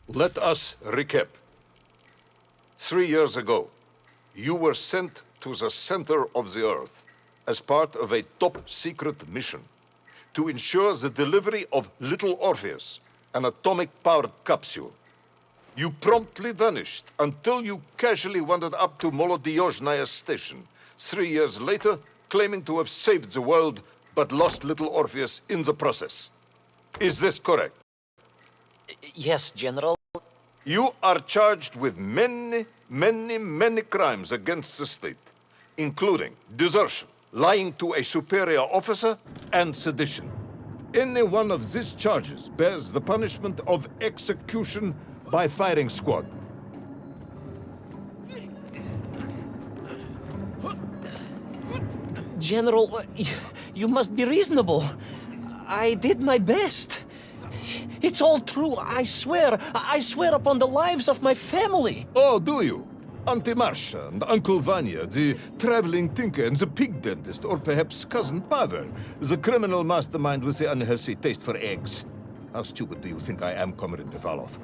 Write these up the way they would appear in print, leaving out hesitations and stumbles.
Let us recap. 3 years ago, you were sent to the center of the Earth as part of a top-secret mission to ensure the delivery of little Orpheus, an atomic-powered capsule. You promptly vanished until you casually wandered up to Molodiyozhnaya station 3 years later, claiming to have saved the world, but lost little Orpheus in the process. Is this correct? Yes, General. You are charged with many crimes against the state, including desertion, lying to a superior officer, and sedition. Any one of these charges bears the punishment of execution by firing squad. General, you must be reasonable. I did my best. It's all true, I swear. I swear upon the lives of my family. Oh, do you? Auntie Marcia and Uncle Vanya, the traveling tinker and the pig dentist, or perhaps Cousin Pavel, the criminal mastermind with the unhealthy taste for eggs. How stupid do you think I am, Comrade Devalov?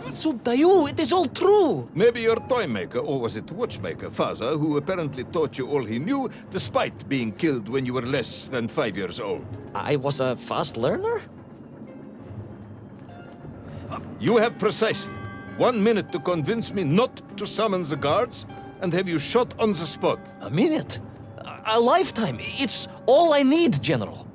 Subdayu, it is all true. Maybe your toy maker, or was it watchmaker, father, who apparently taught you all he knew, despite being killed when you were less than 5 years old. I was a fast learner? You have precisely 1 minute to convince me not to summon the guards, and have you shot on the spot. A minute? A lifetime. It's all I need, General.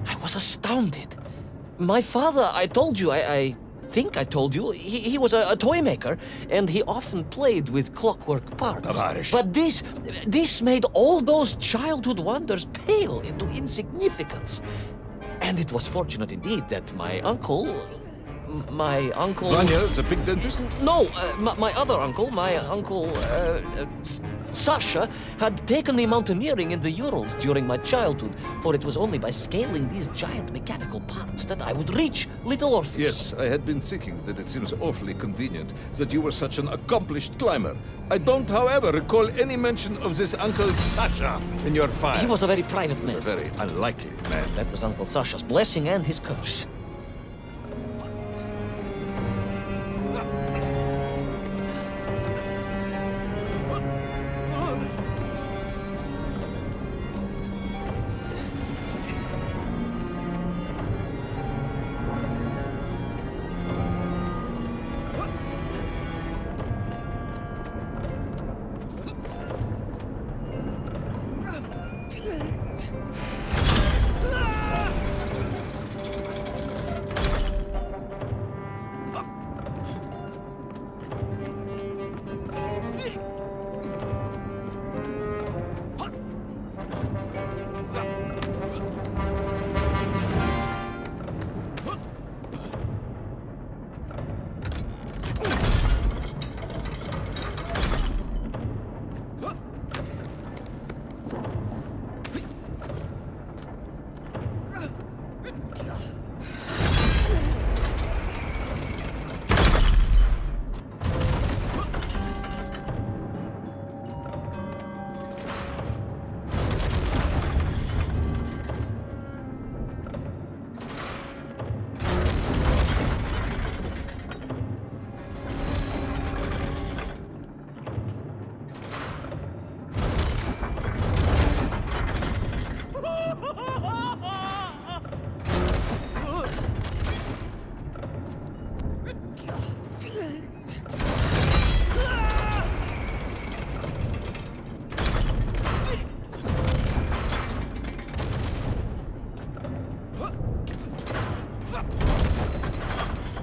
I was astounded. My father, I told you, I think I told you, he was a toy maker, and he often played with clockwork parts. Tavarish. But this made all those childhood wonders pale into insignificance. And it was fortunate indeed that my uncle... Vanya, the pig dentist? No, my other uncle, Sasha, had taken me mountaineering in the Urals during my childhood, for it was only by scaling these giant mechanical parts that I would reach little Orpheus. Yes, I had been thinking that it seems awfully convenient that you were such an accomplished climber. I don't, however, recall any mention of this Uncle Sasha in your file. He was a very private man. A very unlikely man. That was Uncle Sasha's blessing and his curse.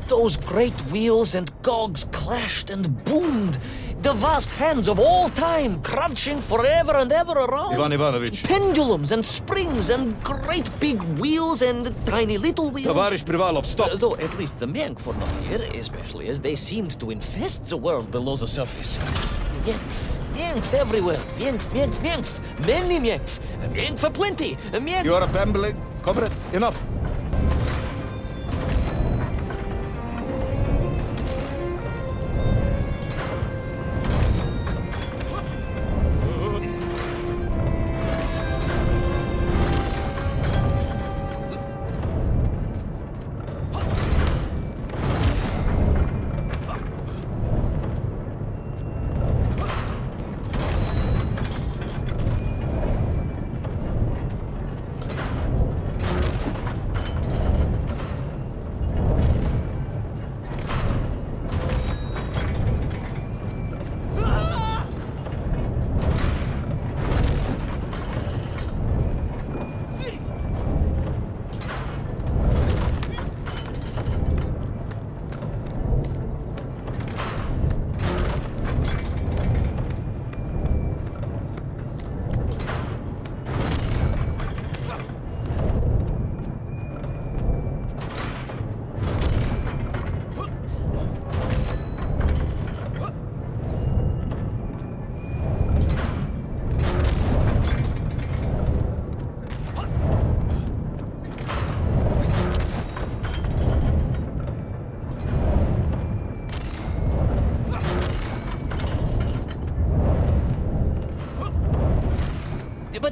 Those great wheels and cogs clashed and boomed. The vast hands of all time crunching forever and ever around. Иван Иванович. Pendulums and springs and great big wheels and tiny little wheels. Товарищ Привалов, stop! Though at least the Mengf were not here, especially as they seemed to infest the world below the surface. Mengf, Mengf everywhere. Mengf, Mengf, Mengf. Many Mengf. Mengf aplenty. Mengf. You are babbling. Comrade, enough.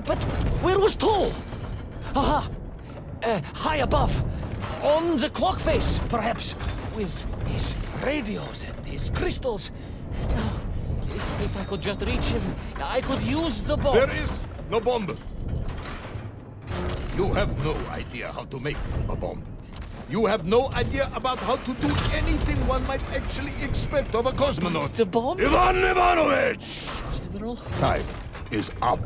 But where was Toll? Aha! High above. On the clock face, perhaps. With his radios and his crystals. Now, if I could just reach him, I could use the bomb. There is no bomb. You have no idea how to make a bomb. You have no idea about how to do anything one might actually expect of a cosmonaut. The bomb? Iván Ivанович! General? Time is up.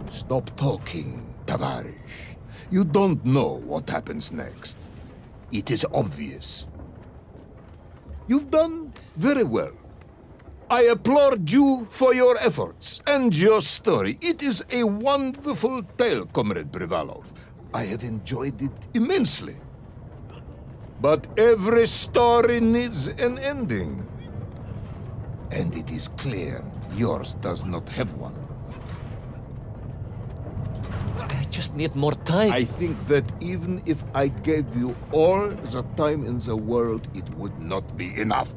Stop talking, Tavarish. You don't know what happens next. It is obvious. You've done very well. I applaud you for your efforts and your story. It is a wonderful tale, Comrade Privalov. I have enjoyed it immensely. But every story needs an ending. And it is clear yours does not have one. I just need more time. I think that even if I gave you all the time in the world, it would not be enough.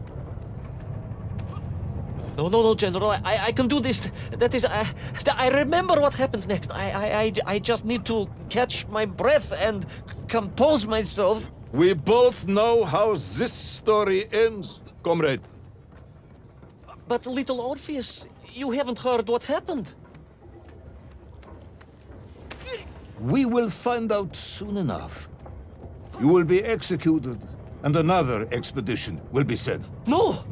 No, General. I can do this. That is, I remember what happens next. I just need to catch my breath and compose myself. We both know how this story ends, comrade. But little Orpheus, you haven't heard what happened. We will find out soon enough. You will be executed, and another expedition will be sent. No,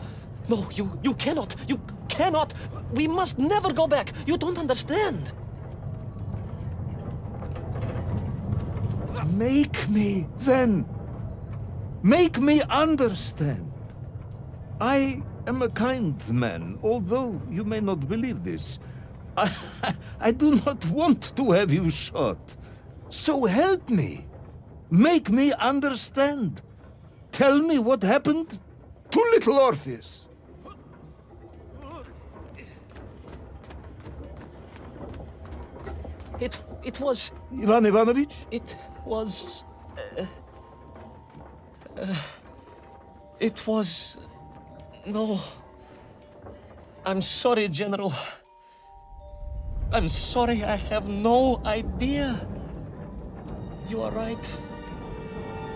you cannot. You cannot. We must never go back. You don't understand. Make me, then. Make me understand. I am a kind man, although you may not believe this. I do not want to have you shot. So help me. Make me understand. Tell me what happened to little Orpheus. It was... Ivan Ivanovich? It was... It was... No. I'm sorry, General. I'm sorry, I have no idea. You are right.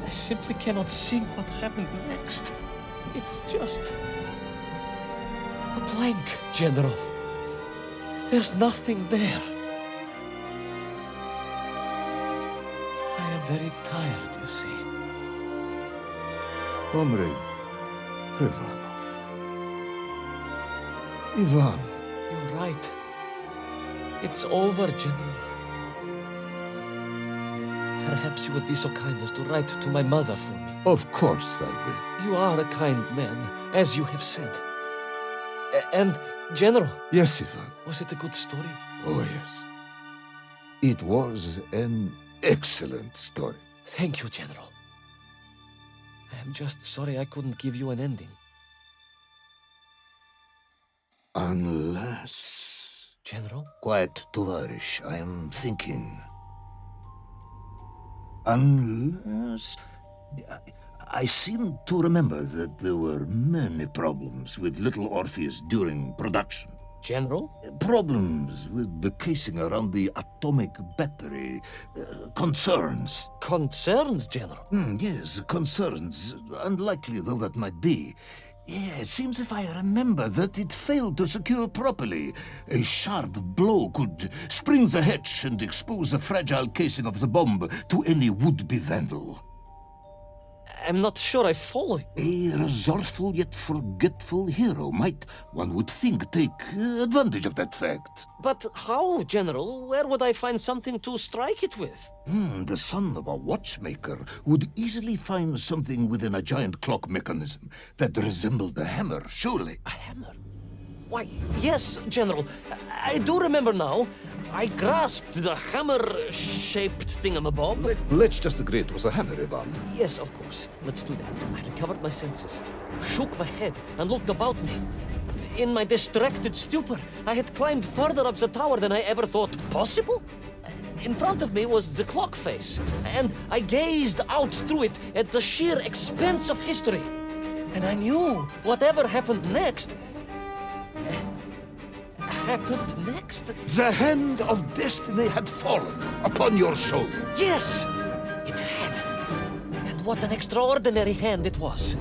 I simply cannot think what happened next. It's just... a blank, General. There's nothing there. I am very tired, you see. Comrade Ivanov. Ivan. You're right. It's over, General. Perhaps you would be so kind as to write to my mother for me. Of course I will. You are a kind man, as you have said. And, General, Yes, Ivan. was it a good story? Oh, yes. It was an excellent story. Thank you, General. I am just sorry I couldn't give you an ending. Unless... General? Quiet, Tovarish, I am thinking. Unless... I seem to remember that there were many problems with little Orpheus during production. General? Problems with the casing around the atomic battery. Concerns. Concerns, General? Yes, concerns. Unlikely though that might be. Yeah, it seems if I remember that it failed to secure properly. A sharp blow could spring the hatch and expose the fragile casing of the bomb to any would-be vandal. I'm not sure I follow you. A resourceful yet forgetful hero might, one would think, take advantage of that fact. But how, General? Where would I find something to strike it with? The son of a watchmaker would easily find something within a giant clock mechanism that resembled a hammer, surely. A hammer? Why, yes, General. I do remember now. I grasped the hammer-shaped thingamabob. Let's just agree it was a hammer, Ivan. Yes, of course. Let's do that. I recovered my senses, shook my head, and looked about me. In my distracted stupor, I had climbed further up the tower than I ever thought possible. In front of me was the clock face, and I gazed out through it at the sheer expanse of history. And I knew whatever happened next... happened next? The hand of destiny had fallen upon your shoulder. Yes, it had. And what an extraordinary hand it was.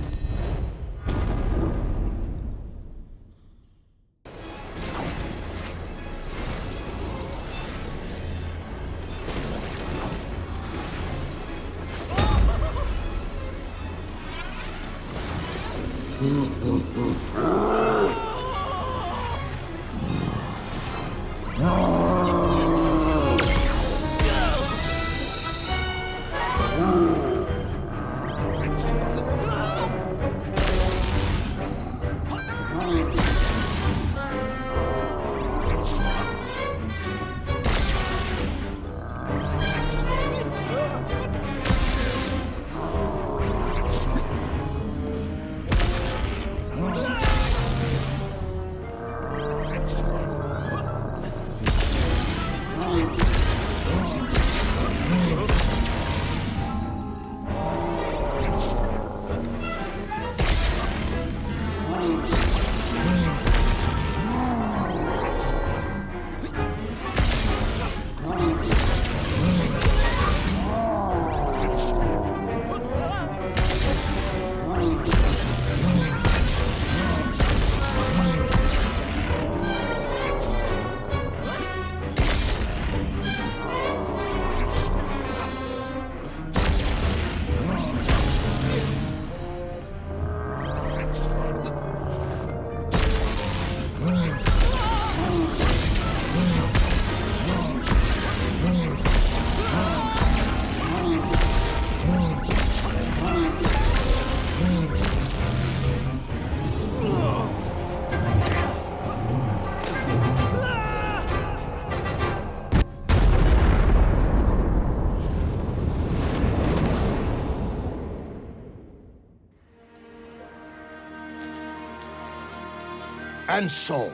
And so,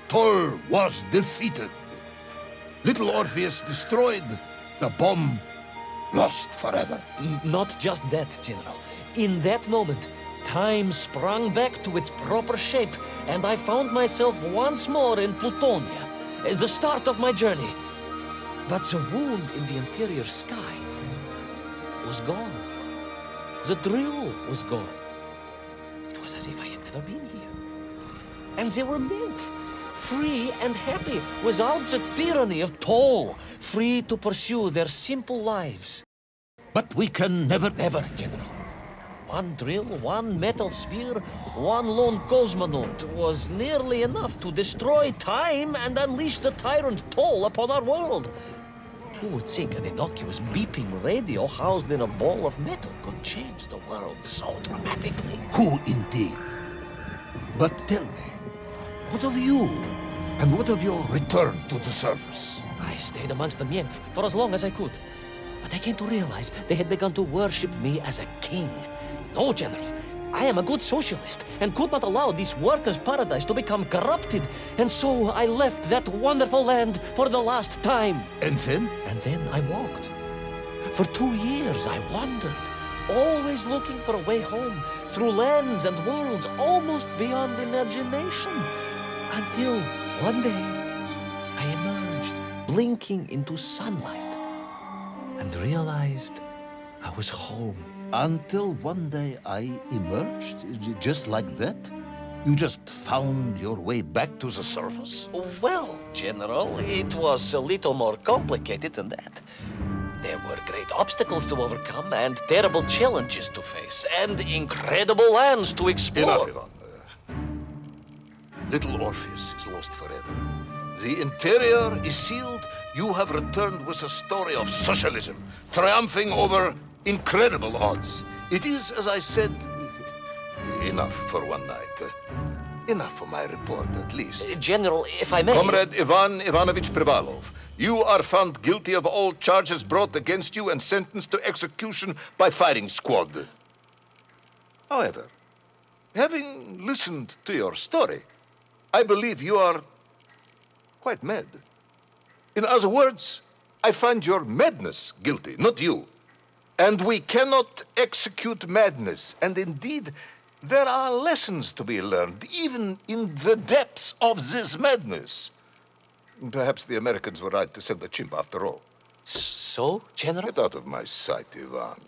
Toll was defeated. Little Orpheus destroyed, the bomb lost forever. Not just that, General. In that moment, time sprang back to its proper shape, and I found myself once more in Plutonia, the start of my journey. But the wound in the interior sky was gone. The drill was gone. It was as if I had never been here. And they were nymph, free and happy, without the tyranny of toll, free to pursue their simple lives. But we can never... Never, General. One drill, one metal sphere, one lone cosmonaut was nearly enough to destroy time and unleash the tyrant toll upon our world. Who would think an innocuous beeping radio housed in a ball of metal could change the world so dramatically? Who indeed? But tell me, what of you? And what of your return to the surface? I stayed amongst the Mienk for as long as I could. But I came to realize they had begun to worship me as a king. No, General. I am a good socialist and could not allow this workers' paradise to become corrupted. And so I left that wonderful land for the last time. And then? And then I walked. For 2 years I wandered, always looking for a way home, through lands and worlds almost beyond imagination. Until one day I emerged, blinking into sunlight, and realized I was home. Until one day I emerged, just like that? You just found your way back to the surface? Well, General, it was a little more complicated than that. There were great obstacles to overcome and terrible challenges to face and incredible lands to explore. Enough, Ivan. Little Orpheus is lost forever. The interior is sealed. You have returned with a story of socialism, triumphing over incredible odds. It is, as I said, enough for one night. Enough for my report, at least. General, if I may... Comrade Ivan Ivanovich Privalov, you are found guilty of all charges brought against you and sentenced to execution by firing squad. However, having listened to your story, I believe you are quite mad. In other words, I find your madness guilty, not you. And we cannot execute madness. And indeed, there are lessons to be learned, even in the depths of this madness. Perhaps the Americans were right to send a chimp after all. So, General? Get out of my sight, Ivan.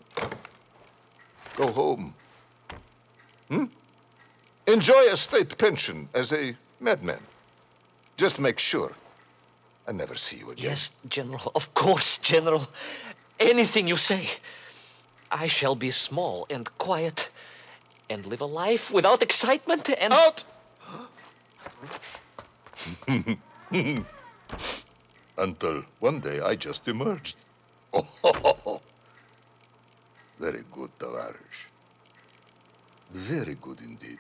Go home. Enjoy a state pension as a madman. Just make sure I never see you again. Yes, General. Of course, General. Anything you say. I shall be small and quiet and live a life without excitement and... Out! Until one day I just emerged. Oh, very good, Tavarish. Very good indeed.